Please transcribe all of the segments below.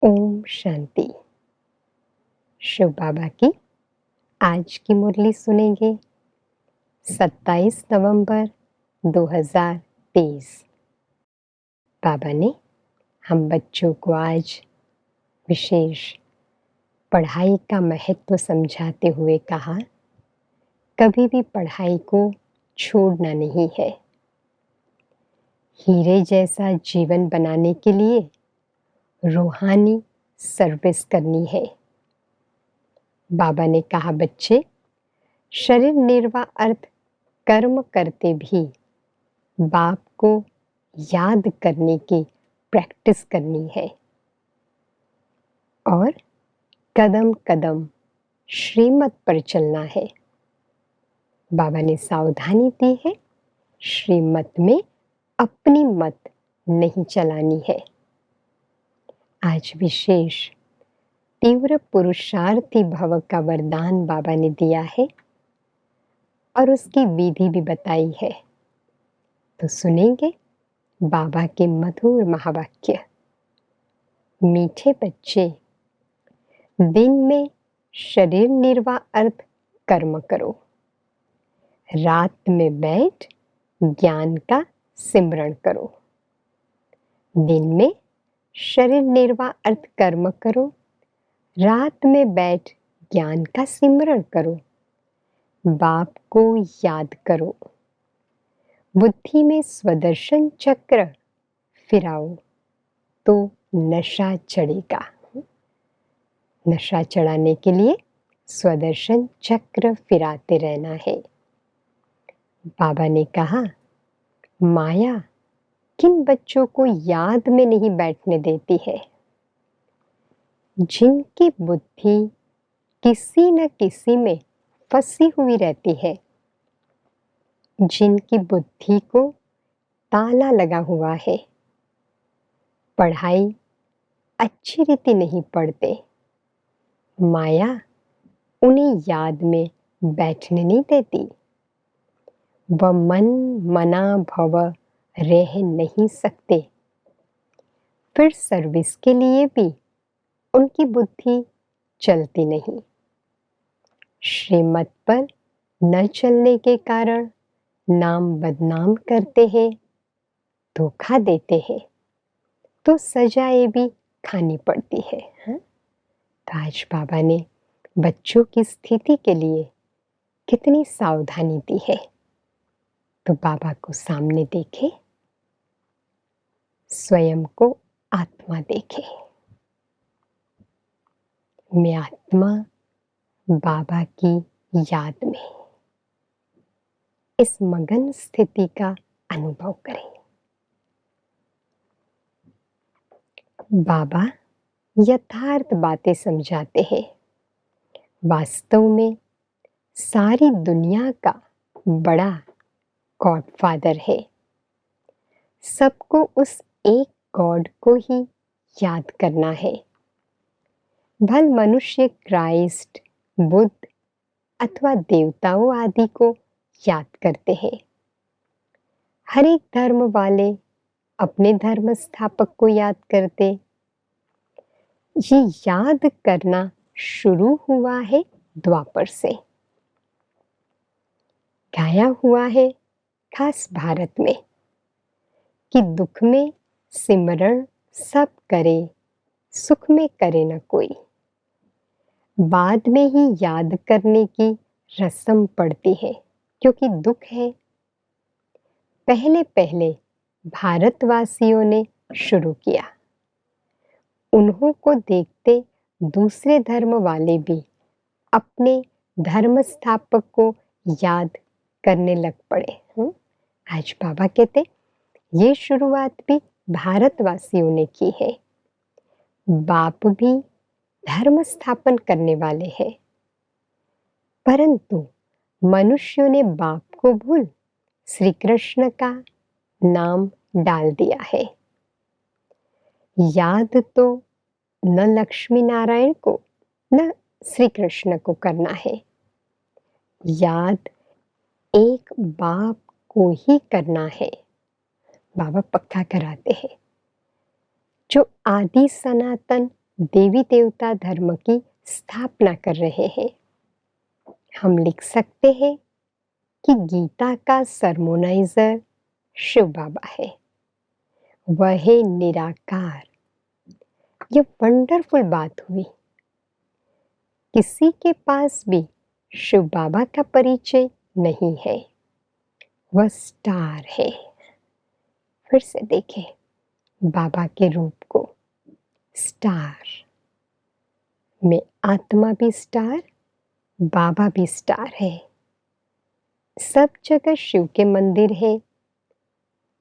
ओम शांति। शिव बाबा की आज की मुरली सुनेंगे 27 नवंबर 2023। बाबा ने हम बच्चों को आज विशेष पढ़ाई का महत्व समझाते हुए कहा, कभी भी पढ़ाई को छोड़ना नहीं है। हीरे जैसा जीवन बनाने के लिए रूहानी सर्विस करनी है। बाबा ने कहा, बच्चे, शरीर निर्वाह अर्थ कर्म करते भी बाप को याद करने की प्रैक्टिस करनी है और कदम कदम श्रीमत पर चलना है। बाबा ने सावधानी दी है, श्रीमत में अपनी मत नहीं चलानी है। आज विशेष तीव्र पुरुषार्थी भव का वरदान बाबा ने दिया है और उसकी विधि भी बताई है। तो सुनेंगे बाबा के मधुर महावाक्य। मीठे बच्चे, दिन में शरीर निर्वाह अर्थ कर्म करो, रात में बैठ ज्ञान का सिमरण करो। दिन में शरीर निर्वाह अर्थ कर्म करो, रात में बैठ ज्ञान का सिमरण करो। बाप को याद करो, बुद्धि में स्वदर्शन चक्र फिराओ तो नशा चढ़ेगा। नशा चढ़ाने के लिए स्वदर्शन चक्र फिराते रहना है। बाबा ने कहा, माया किन बच्चों को याद में नहीं बैठने देती है? जिनकी बुद्धि किसी न किसी में फंसी हुई रहती है, जिनकी बुद्धि को ताला लगा हुआ है, पढ़ाई अच्छी रीति नहीं पढ़ते, माया उन्हें याद में बैठने नहीं देती। वह मन मना भव रह नहीं सकते। फिर सर्विस के लिए भी उनकी बुद्धि चलती नहीं। श्रीमत पर न चलने के कारण नाम बदनाम करते हैं, धोखा देते हैं, तो सजाएं भी खानी पड़ती है। तो आज बाबा ने बच्चों की स्थिति के लिए कितनी सावधानी दी है। तो बाबा को सामने देखे, स्वयं को आत्मा देखे। मैं आत्मा बाबा की याद में इस मगन स्थिति का अनुभव करें। बाबा यथार्थ बातें समझाते हैं। वास्तव में सारी दुनिया का बड़ा गॉडफादर है। सबको उस एक गॉड को ही याद करना है। भल मनुष्य क्राइस्ट, बुद्ध अथवा देवताओं आदि को याद करते हैं। हर एक धर्म वाले अपने धर्म स्थापक को याद करते। ये याद करना शुरू हुआ है द्वापर से, गाया हुआ है खास भारत में कि दुख में सिमरण सब करे, सुख में करे न कोई। बाद में ही याद करने की रस्म पड़ती है, क्योंकि दुख है। पहले पहले भारतवासियों ने शुरू किया। उन्हों को देखते दूसरे धर्म वाले भी अपने धर्म स्थापक को याद करने लग पड़े। आज बाबा कहते, ये शुरुआत भी भारतवासियों ने की है। बाप भी धर्म स्थापन करने वाले हैं, परंतु मनुष्यों ने बाप को भूल श्री कृष्ण का नाम डाल दिया है। याद तो न लक्ष्मी नारायण को न श्री कृष्ण को करना है, याद एक बाप को ही करना है। बाबा पक्का कराते हैं, जो आदि सनातन देवी देवता धर्म की स्थापना कर रहे हैं। हम लिख सकते हैं कि गीता का सरमोनाइजर शिव बाबा है। वह है निराकार। ये वंडरफुल बात हुई। किसी के पास भी शिव बाबा का परिचय नहीं है। वह स्टार है। फिर से देखें बाबा के रूप को। स्टार में आत्मा भी स्टार, बाबा भी स्टार है। सब जगह शिव के मंदिर है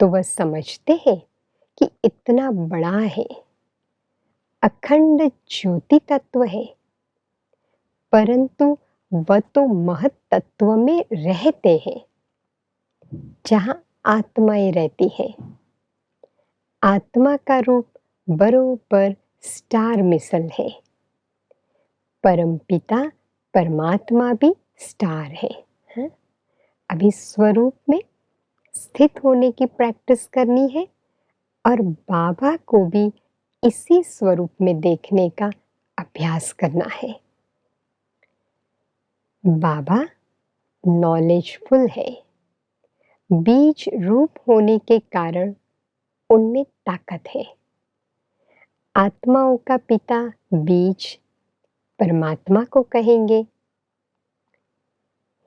तो वह समझते हैं कि इतना बड़ा है, अखंड ज्योति तत्व है, परंतु वह तो महत तत्व में रहते हैं जहां आत्माएं रहती है। आत्मा का रूप बरोबर स्टार मिसल है। परमपिता परमात्मा भी स्टार है। अभी स्वरूप में स्थित होने की प्रैक्टिस करनी है और बाबा को भी इसी स्वरूप में देखने का अभ्यास करना है। बाबा नॉलेजफुल है। बीज रूप होने के कारण उनमें ताकत है। आत्माओं का पिता बीज परमात्मा को कहेंगे।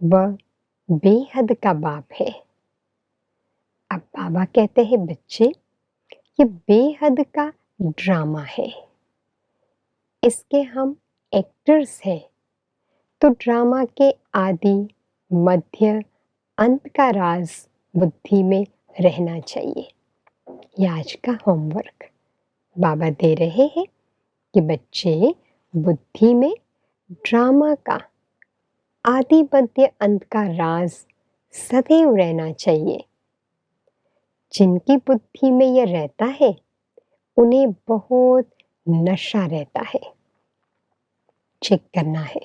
वह बेहद का बाप है। अब बाबा कहते हैं बच्चे ये बेहद का ड्रामा है। इसके हम एक्टर्स हैं तो ड्रामा के आदि मध्य अंत का राज बुद्धि में रहना चाहिए। ये आज का होमवर्क बाबा दे रहे हैं कि बच्चे बुद्धि में ड्रामा का आदि मध्य अंत का राज सदैव रहना चाहिए। जिनकी बुद्धि में यह रहता है उन्हें बहुत नशा रहता है। चेक करना है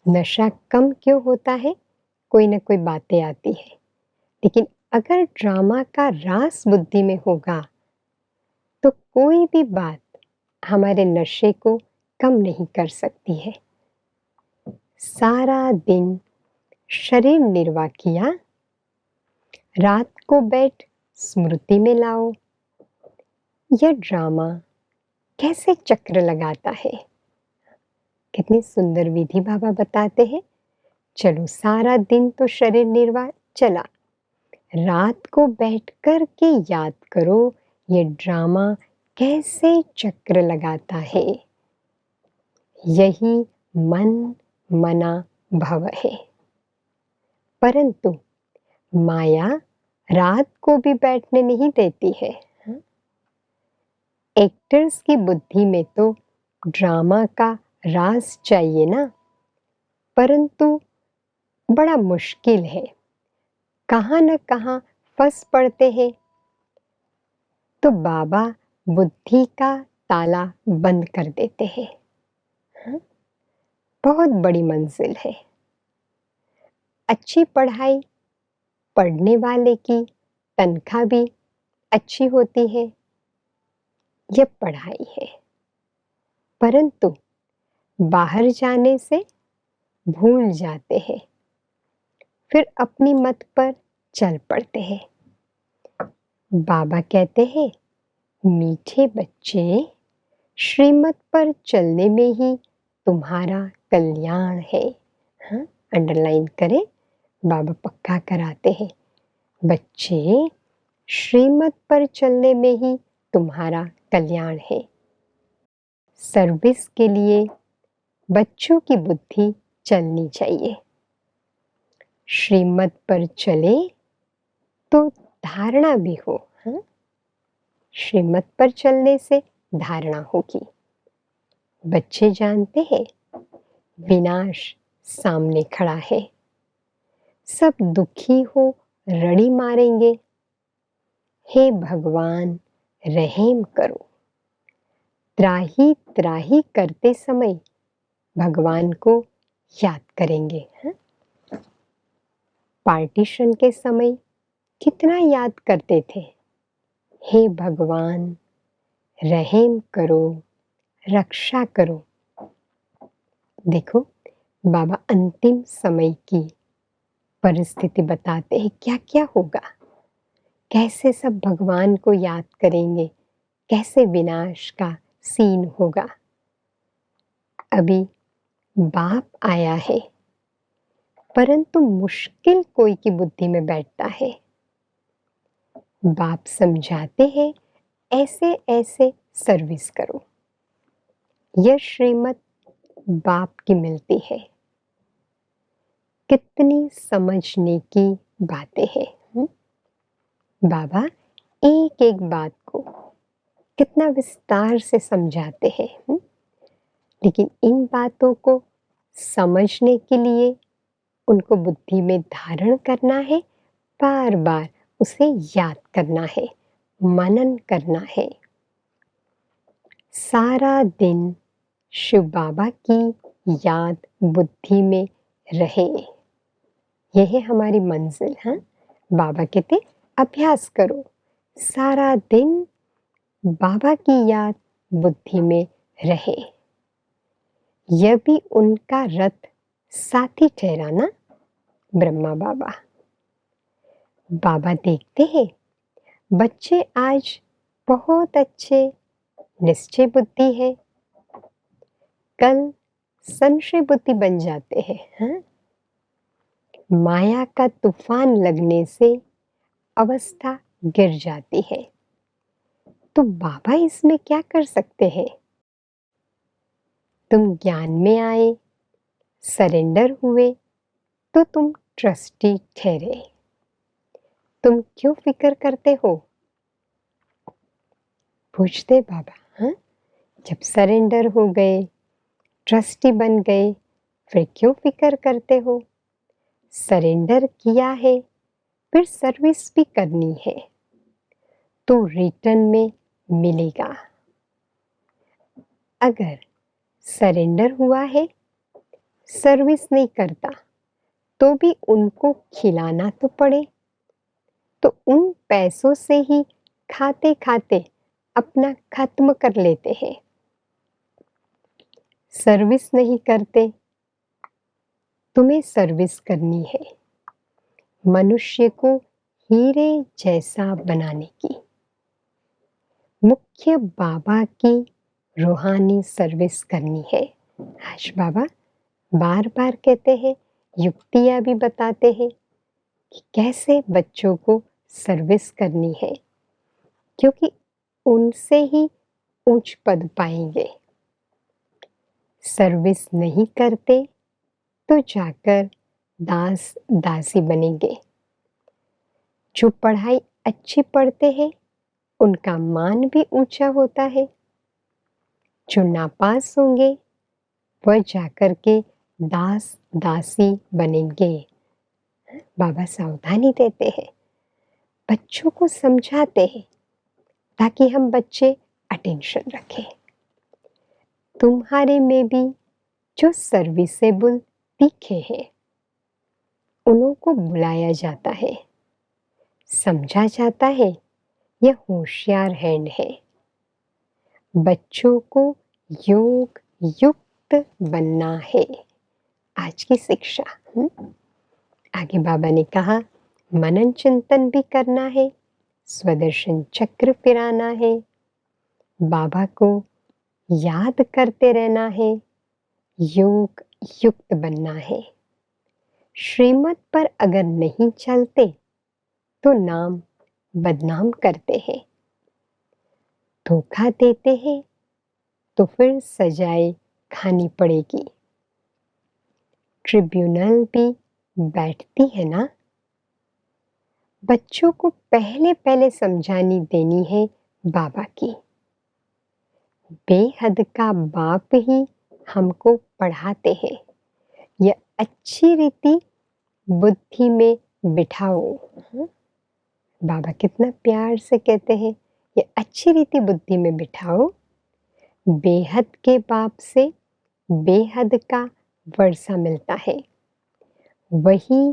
नशा कम क्यों होता है। कोई ना कोई बातें आती है, लेकिन अगर ड्रामा का रास बुद्धि में होगा तो कोई भी बात हमारे नशे को कम नहीं कर सकती है। सारा दिन शरीर निर्वाह किया, रात को बैठ स्मृति में लाओ। यह ड्रामा कैसे चक्र लगाता है। कितनी सुंदर विधि बाबा बताते हैं। चलो सारा दिन तो शरीर निर्वाह चला, रात को बैठ कर के याद करो ये ड्रामा कैसे चक्र लगाता है। यही मन मना भव है। परंतु माया रात को भी बैठने नहीं देती है। एक्टर्स की बुद्धि में तो ड्रामा का राज चाहिए ना, परंतु बड़ा मुश्किल है। कहाँ न कहाँ फंस पड़ते हैं तो बाबा बुद्धि का ताला बंद कर देते हैं। बहुत बड़ी मंजिल है। अच्छी पढ़ाई पढ़ने वाले की तनख्वाह भी अच्छी होती है। यह पढ़ाई है, परंतु बाहर जाने से भूल जाते हैं, फिर अपनी मत पर चल पड़ते हैं। बाबा कहते हैं मीठे बच्चे श्रीमत पर चलने में ही तुम्हारा कल्याण है। अंडरलाइन करें, बाबा पक्का कराते हैं बच्चे श्रीमत पर चलने में ही तुम्हारा कल्याण है। सर्विस के लिए बच्चों की बुद्धि चलनी चाहिए। श्रीमत पर चले तो धारणा भी हो। श्रीमत पर चलने से धारणा होगी। बच्चे जानते हैं विनाश सामने खड़ा है। सब दुखी हो रड़ी मारेंगे। हे भगवान रहम करो। त्राही त्राही करते समय भगवान को याद करेंगे। पार्टीशन के समय कितना याद करते थे, हे भगवान रहम करो, रक्षा करो। देखो, बाबा अंतिम समय की परिस्थिति बताते हैं, क्या क्या होगा, कैसे सब भगवान को याद करेंगे, कैसे विनाश का सीन होगा। अभी बाप आया है, परंतु मुश्किल कोई की बुद्धि में बैठता है। बाप समझाते हैं, ऐसे ऐसे सर्विस करो। यह श्रीमत बाप की मिलती है। कितनी समझने की बातें हैं। बाबा एक एक बात को कितना विस्तार से समझाते हैं। लेकिन इन बातों को समझने के लिए उनको बुद्धि में धारण करना है, बार बार उसे याद करना है, मनन करना है। सारा दिन शिव बाबा की याद बुद्धि में रहे, यह है हमारी मंजिल। हाँ, बाबा कहते अभ्यास करो, सारा दिन बाबा की याद बुद्धि में रहे। यह भी उनका रथ साथी ठहरा ना, ब्रह्मा बाबा। बाबा देखते हैं बच्चे आज बहुत अच्छे निश्चय बुद्धि है, कल संशय बुद्धि बन जाते हैं। हाँ? माया का तूफान लगने से अवस्था गिर जाती है, तो बाबा इसमें क्या कर सकते हैं। तुम ज्ञान में आए, सरेंडर हुए, तो तुम ट्रस्टी ठहरे। तुम क्यों फिक्र करते हो, पूछते बाबा। हाँ, जब सरेंडर हो गए, ट्रस्टी बन गए, फिर क्यों फिक्र करते हो। सरेंडर किया है, फिर सर्विस भी करनी है, तो रिटर्न में मिलेगा। अगर सरेंडर हुआ है, सर्विस नहीं करता, तो भी उनको खिलाना तो पड़े, तो उन पैसों से ही खाते खाते अपना खत्म कर लेते हैं। सर्विस नहीं करते, तुम्हें सर्विस करनी है, मनुष्य को हीरे जैसा बनाने की। मुख्य बाबा की रूहानी सर्विस करनी है। आज बाबा बार बार कहते हैं, युक्तियां भी बताते हैं कि कैसे बच्चों को सर्विस करनी है, क्योंकि उनसे ही उच्च पद पाएंगे। सर्विस नहीं करते तो जाकर दास दासी बनेंगे। जो पढ़ाई अच्छी पढ़ते हैं, उनका मान भी ऊंचा होता है। जो नापास होंगे, वह जाकर के दास दासी बनेंगे। बाबा सावधानी देते हैं, बच्चों को समझाते हैं, ताकि हम बच्चे अटेंशन रखें। तुम्हारे में भी जो सर्विसेबल दिखे हैं, उन्हों को बुलाया जाता है, समझा जाता है, यह होशियार हैंड है। बच्चों को योग युक्त बनना है, आज की शिक्षा। आगे बाबा ने कहा, मनन चिंतन भी करना है, स्वदर्शन चक्र फिराना है, बाबा को याद करते रहना है, योग युक्त बनना है। श्रीमत पर अगर नहीं चलते तो नाम बदनाम करते हैं, धोखा देते हैं, तो फिर सजाएं खानी पड़ेगी। ट्रिब्यूनल भी बैठती है ना। बच्चों को पहले पहले समझानी देनी है बाबा की। बेहद का बाप ही हमको पढ़ाते हैं, यह अच्छी रीति बुद्धि में बिठाओ। बाबा कितना प्यार से कहते हैं, ये अच्छी रीति बुद्धि में बिठाओ। बेहद के बाप से बेहद का वर्षा मिलता है, वही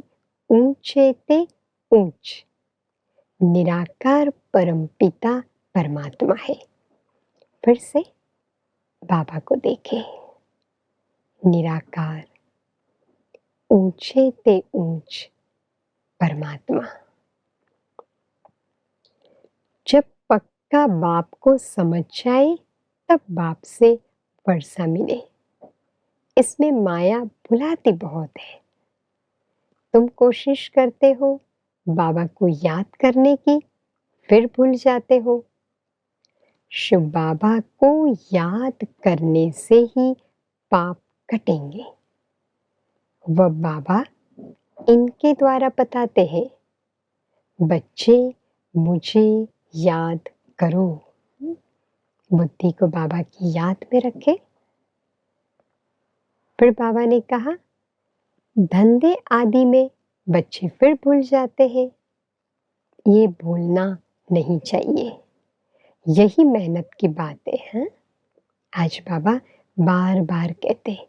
ऊंचे ते ऊंच निराकार परमपिता परमात्मा है। फिर से बाबा को देखें, निराकार, ऊंचे ते ऊंच परमात्मा। जब पक्का बाप को समझ जाए तब बाप से वर्षा मिले। इसमें माया बुलाती बहुत है। तुम कोशिश करते हो बाबा को याद करने की, फिर भूल जाते हो। शिव बाबा को याद करने से ही पाप कटेंगे। वह बाबा इनके द्वारा बताते हैं, बच्चे मुझे याद करो। बुद्धि को बाबा की याद में रखें। फिर बाबा ने कहा, धंधे आदि में बच्चे फिर भूल जाते हैं। ये भूलना नहीं चाहिए। यही मेहनत की बातें हैं। आज बाबा बार बार कहते हैं,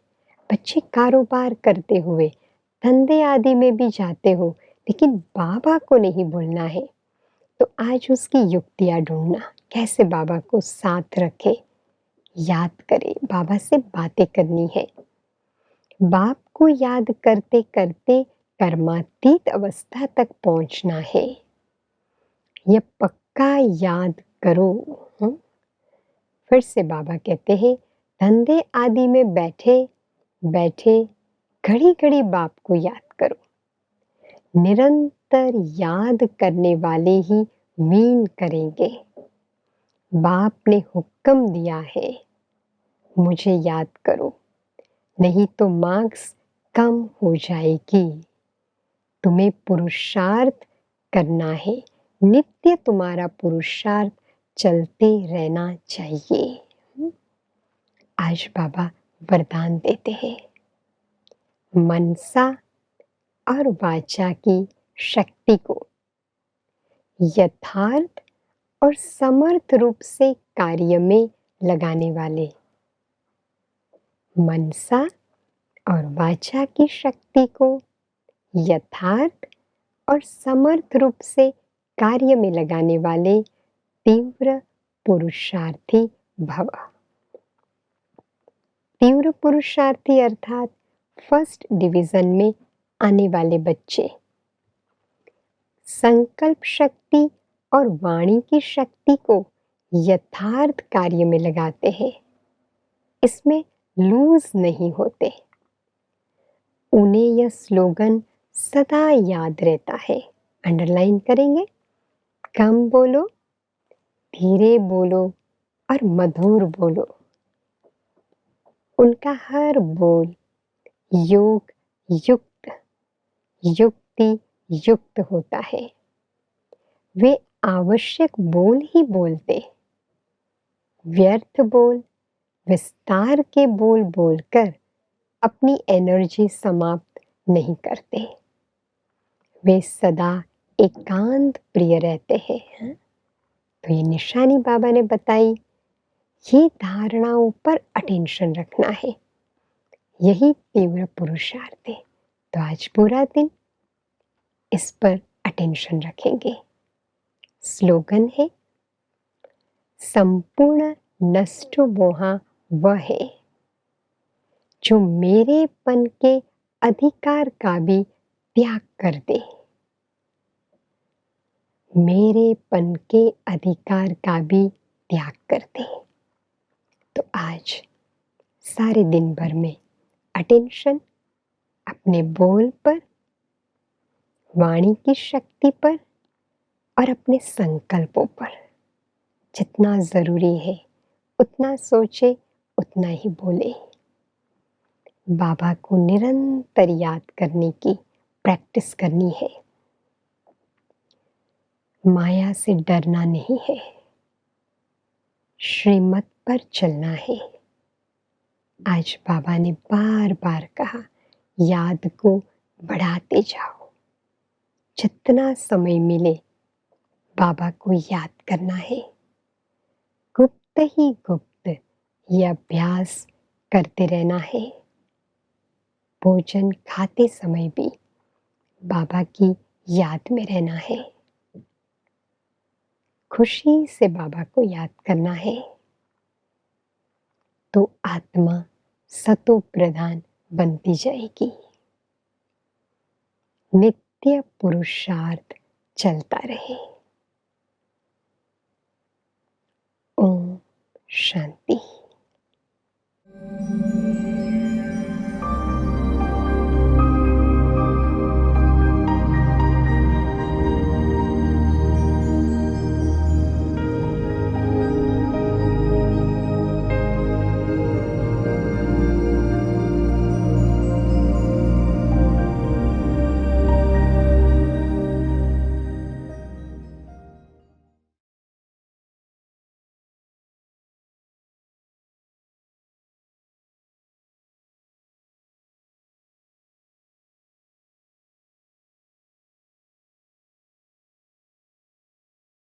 बच्चे कारोबार करते हुए धंधे आदि में भी जाते हो, लेकिन बाबा को नहीं भूलना है। तो आज उसकी युक्तियां ढूंढना, कैसे बाबा को साथ रखे, याद करे, बाबा से बातें करनी है। बाप को याद करते करते कर्मातीत अवस्था तक पहुंचना है। यह पक्का याद करो। फिर से बाबा कहते हैं, धंधे आदि में बैठे बैठे घड़ी घड़ी बाप को याद करो। निरंतर याद करने वाले ही मीन करेंगे। बाप ने हुक्म दिया है, मुझे याद करो, नहीं तो मार्क्स कम हो जाएगी। तुम्हें पुरुषार्थ करना है, नित्य तुम्हारा पुरुषार्थ चलते रहना चाहिए। आज बाबा वरदान देते हैं, मनसा और वाचा की शक्ति को यथार्थ और समर्थ रूप से कार्य में लगाने वाले। मनसा और वाचा की शक्ति को यथार्थ और समर्थ रूप से कार्य में लगाने वाले तीव्र पुरुषार्थी भव। तीव्र पुरुषार्थी अर्थात फर्स्ट डिवीजन में आने वाले बच्चे संकल्प शक्ति और वाणी की शक्ति को यथार्थ कार्य में लगाते हैं। इसमें लूज नहीं होते। उन्हें यह स्लोगन सदा याद रहता है। अंडरलाइन करेंगे, कम बोलो, धीरे बोलो और मधुर बोलो। उनका हर बोल योग युक्त, युक्ति युक्त होता है। वे आवश्यक बोल ही बोलते, व्यर्थ बोल, विस्तार के बोल बोलकर अपनी एनर्जी समाप्त नहीं करते। वे सदा एकांत प्रिय रहते हैं। तो ये निशानी बाबा ने बताई, ये धारणाओं पर अटेंशन रखना है। यही तीव्र पुरुषार्थ है। तो आज पूरा दिन इस पर अटेंशन रखेंगे। स्लोगन है, संपूर्ण नष्ट मोहा वह है जो मेरेपन के अधिकार का भी त्याग कर दे। मेरेपन के अधिकार का भी त्याग कर दे। तो आज सारे दिन भर में अटेंशन अपने बोल पर, वाणी की शक्ति पर और अपने संकल्पों पर। जितना जरूरी है उतना सोचे, उतना ही बोले। बाबा को निरंतर याद करने की प्रैक्टिस करनी है। माया से डरना नहीं है, श्रीमत पर चलना है। आज बाबा ने बार बार कहा, याद को बढ़ाते जाओ। जितना समय मिले बाबा को याद करना है। गुप्त ही गुप्त यह अभ्यास करते रहना है। भोजन खाते समय भी बाबा की याद में रहना है। खुशी से बाबा को याद करना है। तो आत्मा सतो प्रधान बनती जाएगी। नित्य पुरुषार्थ चलता रहे। ओम शांति।